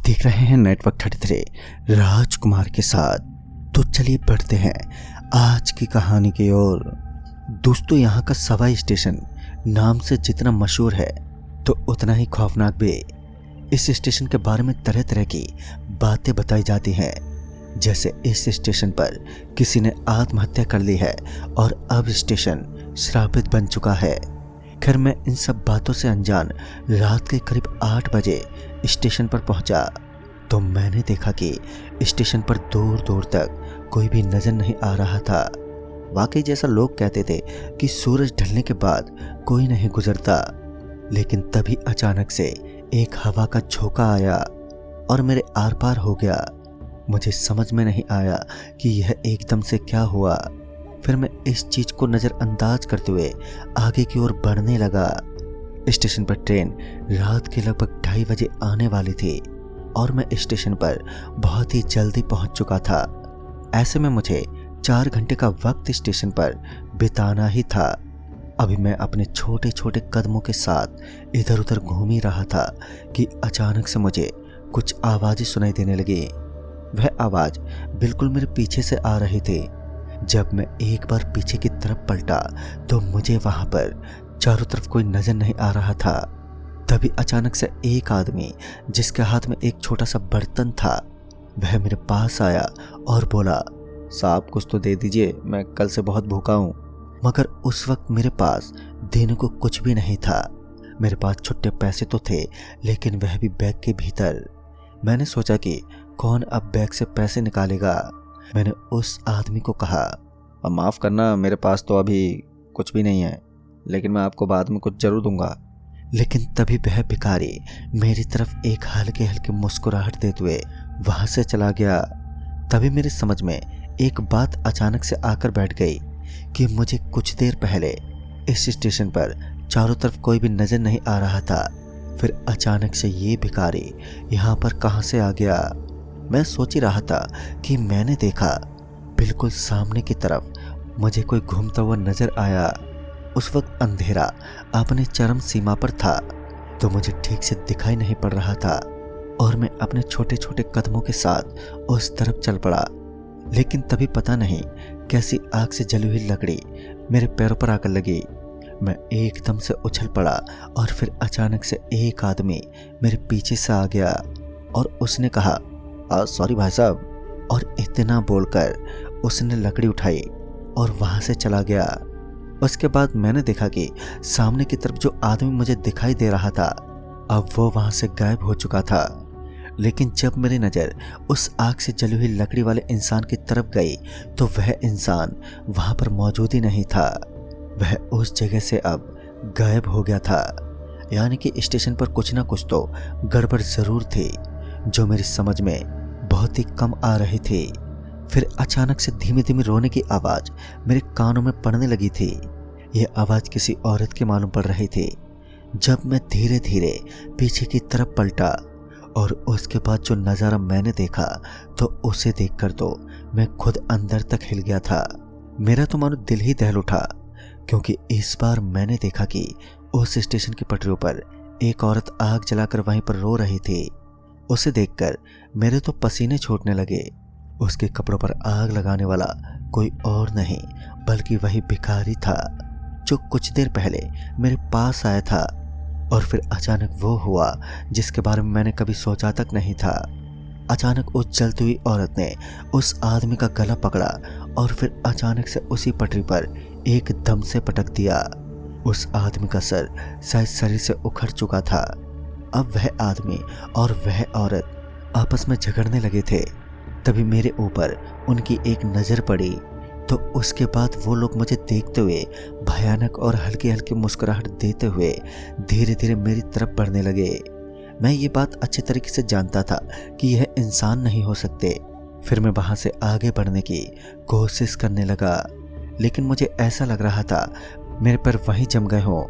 देख रहे हैं नेटवर्क 33 राजकुमार के साथ। तो चलिए बढ़ते हैं आज की कहानी की ओर। दोस्तों, यहाँ का सवाई स्टेशन नाम से जितना मशहूर है तो उतना ही खौफनाक भी। इस स्टेशन के बारे में तरह तरह की बातें बताई जाती हैं, जैसे इस स्टेशन पर किसी ने आत्महत्या कर ली है और अब स्टेशन श्रापित बन चुका है। खैर, मैं इन सब बातों से अनजान रात के करीब 8 बजे स्टेशन पर पहुंचा तो मैंने देखा कि स्टेशन पर दूर दूर तक कोई भी नजर नहीं आ रहा था। वाकई जैसा लोग कहते थे कि सूरज ढलने के बाद कोई नहीं गुजरता, लेकिन तभी अचानक से एक हवा का झोंका आया और मेरे आर पार हो गया। मुझे समझ में नहीं आया कि यह एकदम से क्या हुआ। फिर मैं इस चीज को नजरअंदाज करते हुए आगे की ओर बढ़ने लगा। स्टेशन पर ट्रेन रात के लगभग 2:30 बजे आने वाली थी और मैं स्टेशन पर बहुत ही जल्दी पहुंच चुका था। ऐसे में मुझे 4 घंटे का वक्त स्टेशन पर बिताना ही था। अभी मैं अपने छोटे छोटे कदमों के साथ इधर उधर घूम ही रहा था कि अचानक से मुझे कुछ आवाजें सुनाई देने लगी। वह आवाज बिल्कुल मेरे पीछे से आ रही थी। जब मैं एक बार पीछे की तरफ पलटा तो मुझे वहां पर चारों तरफ कोई नजर नहीं आ रहा था। तभी अचानक से एक आदमी जिसके हाथ में एक छोटा सा बर्तन था, वह मेरे पास आया और बोला, साहब कुछ तो दे दीजिए, मैं कल से बहुत भूखा हूँ। मगर उस वक्त मेरे पास देने को कुछ भी नहीं था। मेरे पास छुट्टे पैसे तो थे, लेकिन वह भी बैग के भीतर। मैंने सोचा कि कौन अब बैग से पैसे निकालेगा। मैंने उस आदमी को कहा, माफ़ करना, मेरे पास तो अभी कुछ भी नहीं है, लेकिन मैं आपको बाद में कुछ जरूर दूंगा। लेकिन तभी वह भिखारी मेरी तरफ एक हल्के हल्के मुस्कुराहट देते हुए वहां से चला गया। तभी मेरे समझ में एक बात अचानक से आकर बैठ गई कि मुझे कुछ देर पहले इस स्टेशन पर चारों तरफ कोई भी नजर नहीं आ रहा था। फिर अचानक से ये भिखारी यहाँ पर कहाँ से आ गया। मैं सोच ही रहा था कि मैंने देखा बिल्कुल सामने की तरफ मुझे कोई घूमता हुआ नजर आया। उस वक्त अंधेरा अपने चरम सीमा पर था तो मुझे ठीक से दिखाई नहीं पड़ रहा था और मैं अपने छोटे छोटे कदमों के साथ उस तरफ चल पड़ा। लेकिन तभी पता नहीं कैसी आग से जली हुई लकड़ी मेरे पैरों पर आकर लगी। मैं एकदम से उछल पड़ा और फिर अचानक से एक आदमी मेरे पीछे से आ गया और उसने कहा, सॉरी भाई साहब, और इतना बोलकर उसने लकड़ी उठाई और वहां से चला गया। उसके बाद मैंने देखा कि सामने की तरफ जो आदमी मुझे दिखाई दे रहा था अब वो वहां से गायब हो चुका था। लेकिन जब मेरी नज़र उस आग से जली हुई लकड़ी वाले इंसान की तरफ गई तो वह इंसान वहां पर मौजूद ही नहीं था। वह उस जगह से अब गायब हो गया था। यानी कि स्टेशन पर कुछ ना कुछ तो गड़बड़ जरूर थी जो मेरी समझ में बहुत ही कम आ रही थी। फिर अचानक से धीमे धीमे रोने की आवाज़ मेरे कानों में पड़ने लगी थी। यह आवाज़ किसी औरत की मालूम पड़ रही थी। जब मैं धीरे धीरे पीछे की तरफ पलटा और उसके बाद जो नज़ारा मैंने देखा तो उसे देखकर तो मैं खुद अंदर तक हिल गया था। मेरा तो मानो दिल ही दहल उठा, क्योंकि इस बार मैंने देखा कि उस स्टेशन की पटरियों पर एक औरत आग जलाकर वहीं पर रो रही थी। उसे देखकर मेरे तो पसीने छूटने लगे। उसके कपड़ों पर आग लगाने वाला कोई और नहीं बल्कि वही भिखारी था जो कुछ देर पहले मेरे पास आया था। और फिर अचानक वो हुआ जिसके बारे में मैंने कभी सोचा तक नहीं था। अचानक उस जलती हुई औरत ने उस आदमी का गला पकड़ा और फिर अचानक से उसी पटरी पर एकदम से पटक दिया। उस आदमी का सर शायद शरीर से उखड़ चुका था। अब वह आदमी और वह औरत आपस में झगड़ने लगे थे। तभी मेरे ऊपर उनकी एक नज़र पड़ी तो उसके बाद वो लोग मुझे देखते हुए भयानक और हल्की हल्की मुस्कुराहट देते हुए धीरे धीरे मेरी तरफ बढ़ने लगे। मैं ये बात अच्छे तरीके से जानता था कि यह इंसान नहीं हो सकते। फिर मैं वहाँ से आगे बढ़ने की कोशिश करने लगा, लेकिन मुझे ऐसा लग रहा था मेरे पैर वहीं जम गए हों।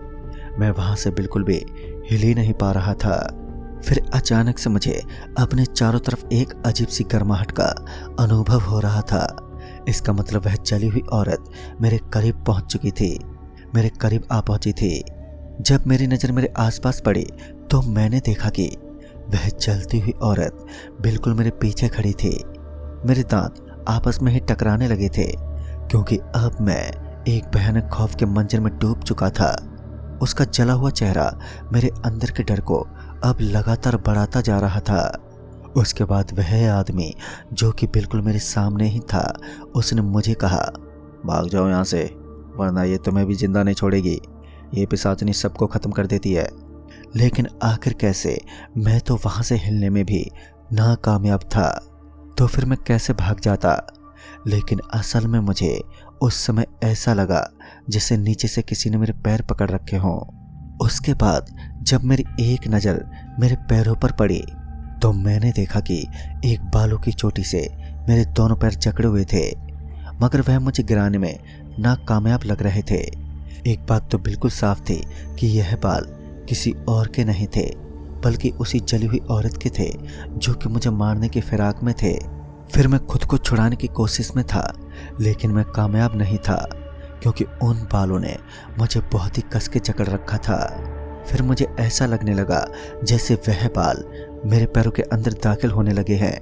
मैं वहाँ से बिल्कुल भी हिल ही नहीं पा रहा था। फिर अचानक से मुझे अपने चारों तरफ एक अजीब सी गर्माहट का अनुभव हो रहा था। इसका मतलब वह जली हुई औरत मेरे करीब पहुंच चुकी थी, मेरे करीब आ पहुंची थी। जब मेरी नज़र मेरे आसपास पड़ी तो मैंने देखा कि वह चलती हुई औरत बिल्कुल मेरे पीछे खड़ी थी। मेरे दांत आपस में ही टकराने लगे थे क्योंकि अब मैं एक भयानक खौफ के मंजर में डूब चुका था। उसका जला हुआ चेहरा मेरे अंदर के डर को अब लगातार बढ़ाता जा रहा था। उसके बाद वह आदमी जो कि बिल्कुल मेरे सामने ही था, उसने मुझे कहा, भाग जाओ यहाँ से, वरना ये तुम्हें भी जिंदा नहीं छोड़ेगी। ये पिशाचनी सबको खत्म कर देती है। लेकिन आखिर कैसे, मैं तो वहां से हिलने में भी नाकामयाब था। तो फिर मैं कैसे भाग जाता? लेकिन असल में मुझे उस समय ऐसा लगा जैसे नीचे से किसी ने मेरे पैर पकड़ रखे हों। उसके बाद जब मेरी एक नज़र मेरे पैरों पर पड़ी तो मैंने देखा कि एक बालों की चोटी से मेरे दोनों पैर जकड़े हुए थे, मगर वह मुझे गिराने में नाकामयाब लग रहे थे। एक बात तो बिल्कुल साफ थी कि यह बाल किसी और के नहीं थे, बल्कि उसी जली हुई औरत के थे जो कि मुझे मारने की फिराक में थे। फिर मैं खुद को छुड़ाने की कोशिश में था, लेकिन मैं कामयाब नहीं था क्योंकि उन बालों ने मुझे बहुत ही कस के जकड़ रखा था। फिर मुझे ऐसा लगने लगा जैसे वह बाल मेरे पैरों के अंदर दाखिल होने लगे हैं,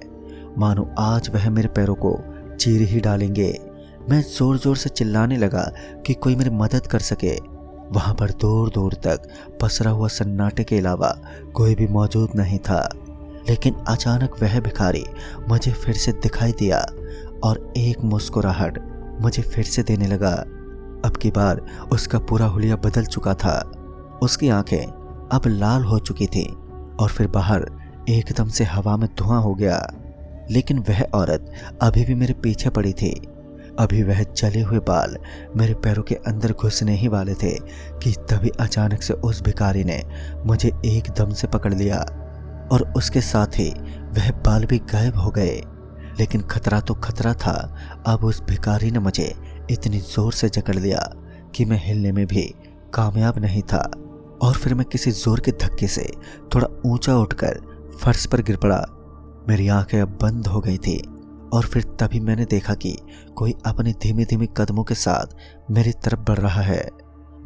मानो आज वह मेरे पैरों को चीर ही डालेंगे। मैं जोर जोर से चिल्लाने लगा कि कोई मेरी मदद कर सके। वहां पर दूर दूर तक पसरा हुआ सन्नाटे के अलावा कोई भी मौजूद नहीं था। लेकिन अचानक वह भिखारी मुझे फिर से दिखाई दिया और एक मुस्कुराहट मुझे फिर से देने लगा। अब की बार उसका पूरा हुलिया बदल चुका था। उसकी आंखें अब लाल हो चुकी थी और फिर बाहर एकदम से हवा में धुआं हो गया। लेकिन वह औरत अभी भी मेरे पीछे पड़ी थी। अभी वह जले हुए बाल मेरे पैरों के अंदर घुसने ही वाले थे कि तभी अचानक से उस भिखारी ने मुझे एकदम से पकड़ लिया और उसके साथ ही वह बाल भी गायब हो गए। लेकिन खतरा तो खतरा था। अब उस भिखारी ने मुझे इतनी जोर से जकड़ लिया कि मैं हिलने में भी कामयाब नहीं था। और फिर मैं किसी जोर के धक्के से थोड़ा ऊंचा उठकर फर्श पर गिर पड़ा। मेरी आंखें अब बंद हो गई थी और फिर तभी मैंने देखा कि कोई अपने धीमे धीमे कदमों के साथ मेरी तरफ बढ़ रहा है।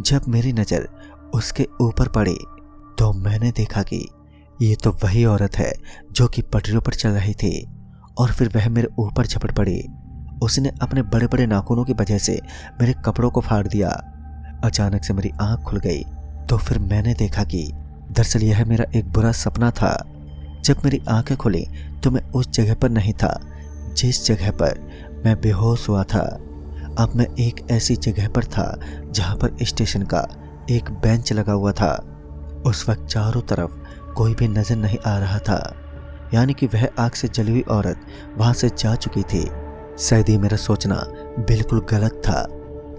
जब मेरी नज़र उसके ऊपर पड़ी तो मैंने देखा कि ये तो वही औरत है जो कि पटरियों पर चल रही थी। और फिर वह मेरे ऊपर झपट पड़ी। उसने अपने बड़े बड़े नाखूनों की वजह से मेरे कपड़ों को फाड़ दिया। अचानक से मेरी आंख खुल गई तो फिर मैंने देखा कि दरअसल यह मेरा एक बुरा सपना था। जब मेरी आंखें खुली तो मैं उस जगह पर नहीं था जिस जगह पर मैं बेहोश हुआ था। अब मैं एक ऐसी जगह पर था जहां पर स्टेशन का एक बेंच लगा हुआ था। उस वक्त चारों तरफ कोई भी नजर नहीं आ रहा था, यानी कि वह आग से जली हुई औरत वहां से जा चुकी थी। शायद ये मेरा सोचना बिल्कुल गलत था,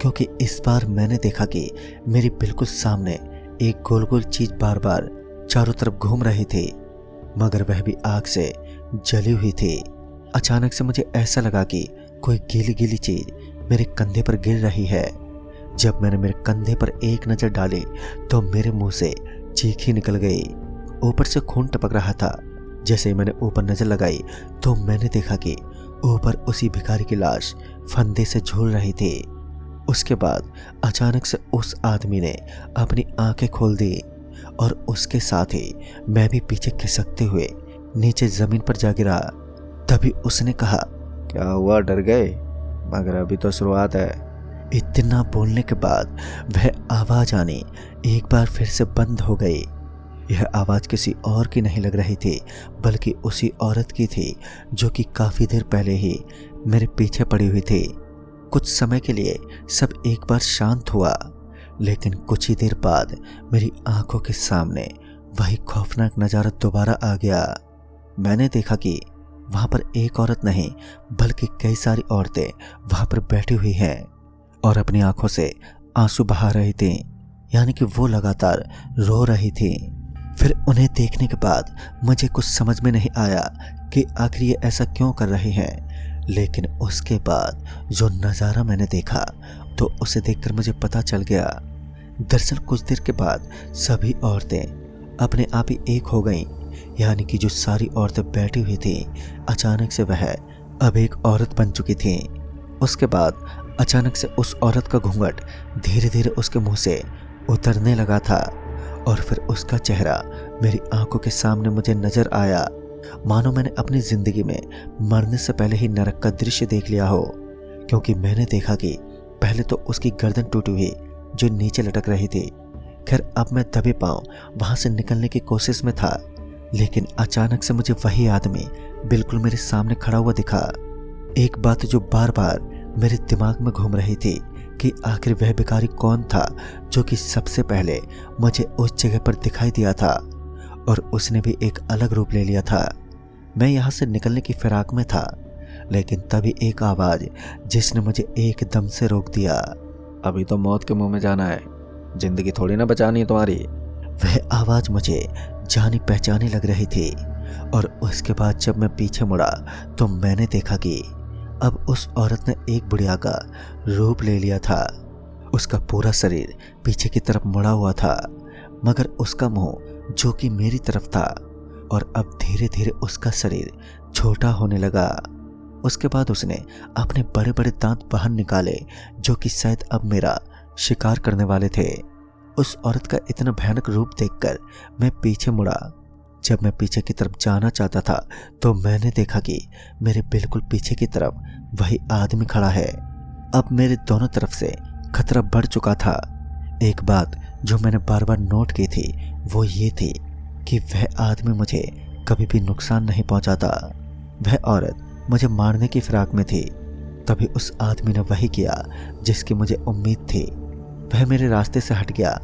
क्योंकि इस बार मैंने देखा कि मेरी बिल्कुल सामने एक गोल गोल चीज बार बार चारों तरफ घूम रही थी, मगर वह भी आग से जली हुई थी। अचानक से मुझे ऐसा लगा कि कोई गीली गीली चीज मेरे कंधे पर गिर रही है। जब मैंने मेरे कंधे पर एक नजर डाली तो मेरे मुंह से चीख ही निकल गई। ऊपर से खून टपक रहा था। जैसे ही मैंने ऊपर नजर लगाई तो मैंने देखा कि ऊपर उसी भिखारी की लाश फंदे से झूल रही थी। उसके बाद अचानक से उस आदमी ने अपनी आंखें खोल दी और उसके साथ ही मैं भी पीछे खिसकते हुए नीचे जमीन पर जा गिरा। तभी उसने कहा, क्या हुआ, डर गए? मगर अभी तो शुरुआत है। इतना बोलने के बाद वह आवाज आनी एक बार फिर से बंद हो गई। यह आवाज किसी और की नहीं लग रही थी, बल्कि उसी औरत की थी जो कि काफी देर पहले ही मेरे पीछे पड़ी हुई थी। कुछ समय के लिए सब एक बार शांत हुआ, लेकिन कुछ ही देर बाद मेरी आंखों के सामने वही खौफनाक नजारा दोबारा आ गया। मैंने देखा कि वहां पर एक औरत नहीं बल्कि कई सारी औरतें वहां पर बैठी हुई हैं और अपनी आंखों से आंसू बहा रही थी, यानी कि वो लगातार रो रही थी। फिर उन्हें देखने के बाद मुझे कुछ समझ में नहीं आया कि आखिर ये ऐसा क्यों कर रही हैं। लेकिन उसके बाद जो नज़ारा मैंने देखा तो उसे देखकर मुझे पता चल गया। दरअसल कुछ देर के बाद सभी औरतें अपने आप ही एक हो गईं, यानी कि जो सारी औरतें बैठी हुई थी अचानक से वह अब एक औरत बन चुकी थी। उसके बाद अचानक से उस औरत का घूंघट धीरे धीरे उसके मुंह से उतरने लगा था और फिर उसका चेहरा मेरी आंखों के सामने मुझे नजर आया मानो मैंने अपनी जिंदगी में मरने से पहले ही नरक का दृश्य देख लिया हो, क्योंकि मैंने देखा कि पहले तो उसकी गर्दन टूटी हुई जो नीचे लटक रही थी। खैर अब मैं दबे पांव वहां से निकलने की कोशिश में था, लेकिन अचानक से मुझे वही आदमी बिल्कुल मेरे सामने खड़ा हुआ दिखा। एक बात जो बार बार मेरे दिमाग में घूम रही थी कि आखिर वह भिखारी कौन था जो कि सबसे पहले मुझे उस जगह पर दिखाई दिया था, और उसने भी एक अलग रूप ले लिया था। मैं यहाँ से निकलने की फिराक में था, लेकिन तभी एक आवाज जिसने मुझे एकदम से रोक दिया। अभी तो मौत के मुंह में जाना है, जिंदगी थोड़ी ना बचानी है तुम्हारी। वह आवाज मुझे जानी पहचानी लग रही थी, और उसके बाद जब मैं पीछे मुड़ा तो मैंने देखा कि अब उस औरत ने एक बुढ़िया का रूप ले लिया था। उसका पूरा शरीर पीछे की तरफ मुड़ा हुआ था, मगर उसका मुंह जो कि मेरी तरफ था, और अब धीरे धीरे उसका शरीर छोटा होने लगा। उसके बाद उसने अपने बड़े बड़े दांत बाहर निकाले जो कि शायद अब मेरा शिकार करने वाले थे। उस औरत का इतना भयानक रूप देखकर मैं पीछे मुड़ा। जब मैं पीछे की तरफ जाना चाहता था तो मैंने देखा कि मेरे बिल्कुल पीछे की तरफ वही आदमी खड़ा है। अब मेरे दोनों तरफ से खतरा बढ़ चुका था। एक बात जो मैंने बार बार नोट की थी वो ये थी कि वह आदमी मुझे कभी भी नुकसान नहीं पहुंचाता। वह औरत मुझे मारने की फिराक में थी। तभी उस आदमी ने वही किया जिसकी मुझे उम्मीद थी। वह मेरे रास्ते से हट गया,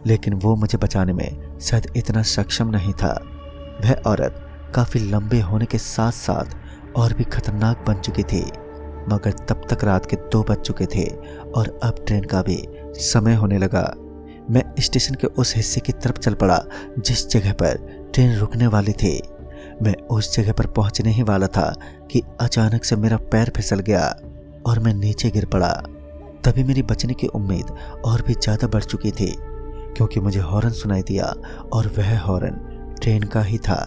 लेकिन वो मुझे बचाने में शायद इतना सक्षम नहीं था। वह औरत काफी लंबे होने के साथ साथ और भी खतरनाक बन चुकी थी, मगर तब तक रात के 2 बज चुके थे और अब ट्रेन का भी समय होने लगा। मैं स्टेशन के उस हिस्से की तरफ चल पड़ा जिस जगह पर ट्रेन रुकने वाली थी। मैं उस जगह पर पहुंचने ही वाला था कि अचानक से मेरा पैर फिसल गया और मैं नीचे गिर पड़ा। तभी मेरी बचने की उम्मीद और भी ज्यादा बढ़ चुकी थी, क्योंकि मुझे हॉर्न सुनाई दिया, और वह हॉर्न ट्रेन का ही था,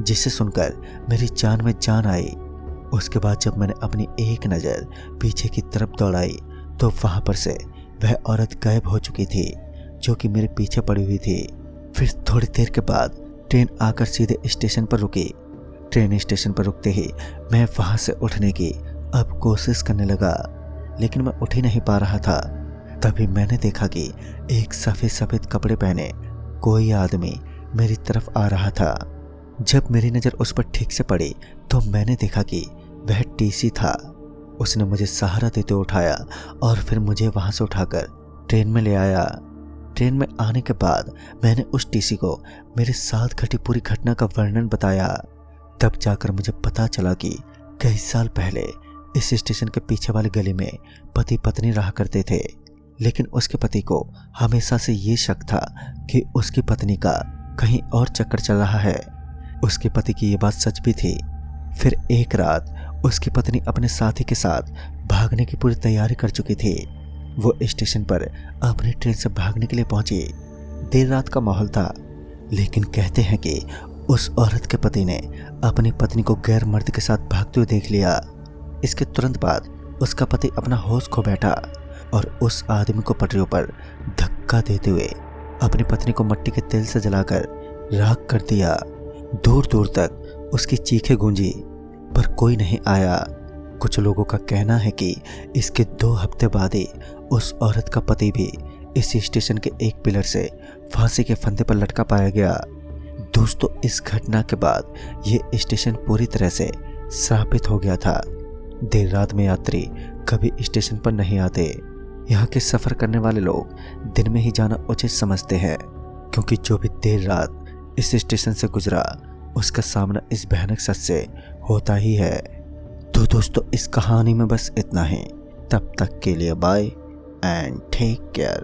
जिसे सुनकर मेरी जान में जान आई। उसके बाद जब मैंने अपनी एक नज़र पीछे की तरफ दौड़ाई तो वहां पर से वह औरत गायब हो चुकी थी जो कि मेरे पीछे पड़ी हुई थी। फिर थोड़ी देर के बाद ट्रेन आकर सीधे स्टेशन पर रुकी। ट्रेन स्टेशन पर रुकते ही मैं वहां से उठने की अब कोशिश करने लगा, लेकिन मैं उठ ही नहीं पा रहा था। तभी मैंने देखा कि एक सफ़ेद सफ़ेद कपड़े पहने कोई आदमी मेरी तरफ आ रहा था। जब मेरी नज़र उस पर ठीक से पड़ी तो मैंने देखा कि वह टीसी था। उसने मुझे सहारा देते उठाया और फिर मुझे वहां से उठाकर ट्रेन में ले आया। ट्रेन में आने के बाद मैंने उस टीसी को मेरे साथ घटी पूरी घटना का वर्णन बताया। तब जाकर मुझे पता चला कि कई साल पहले इस स्टेशन के पीछे वाली गली में पति पत्नी रहा करते थे, लेकिन उसके पति को हमेशा से ये शक था कि उसकी पत्नी का कहीं और चक्कर चल रहा है। उसके पति की ये बात सच भी थी। फिर एक रात उसकी पत्नी अपने साथी के साथ भागने की पूरी तैयारी कर चुकी थी। वो स्टेशन पर अपनी ट्रेन से भागने के लिए पहुंची। देर रात का माहौल था, लेकिन कहते हैं कि उस औरत के पति ने अपनी पत्नी को गैर मर्द के साथ भागते हुए देख लिया। इसके तुरंत बाद उसका पति अपना होश खो बैठा और उस आदमी को पटरियों पर धक्का देते हुए अपनी पत्नी को मिट्टी के तेल से जलाकर राख कर दिया। दूर दूर तक उसकी चीखें गूंजी, पर कोई नहीं आया। कुछ लोगों का कहना है कि इसके 2 हफ्ते बाद ही उस औरत का पति भी इस स्टेशन के एक पिलर से फांसी के फंदे पर लटका पाया गया। दोस्तों, इस घटना के बाद ये स्टेशन पूरी तरह से श्रापित हो गया था। देर रात में यात्री कभी स्टेशन पर नहीं आते। यहाँ के सफ़र करने वाले लोग दिन में ही जाना उचित समझते हैं, क्योंकि जो भी देर रात इस स्टेशन से गुजरा उसका सामना इस भयानक सच से होता ही है। तो दोस्तों, इस कहानी में बस इतना ही। तब तक के लिए बाय एंड टेक केयर।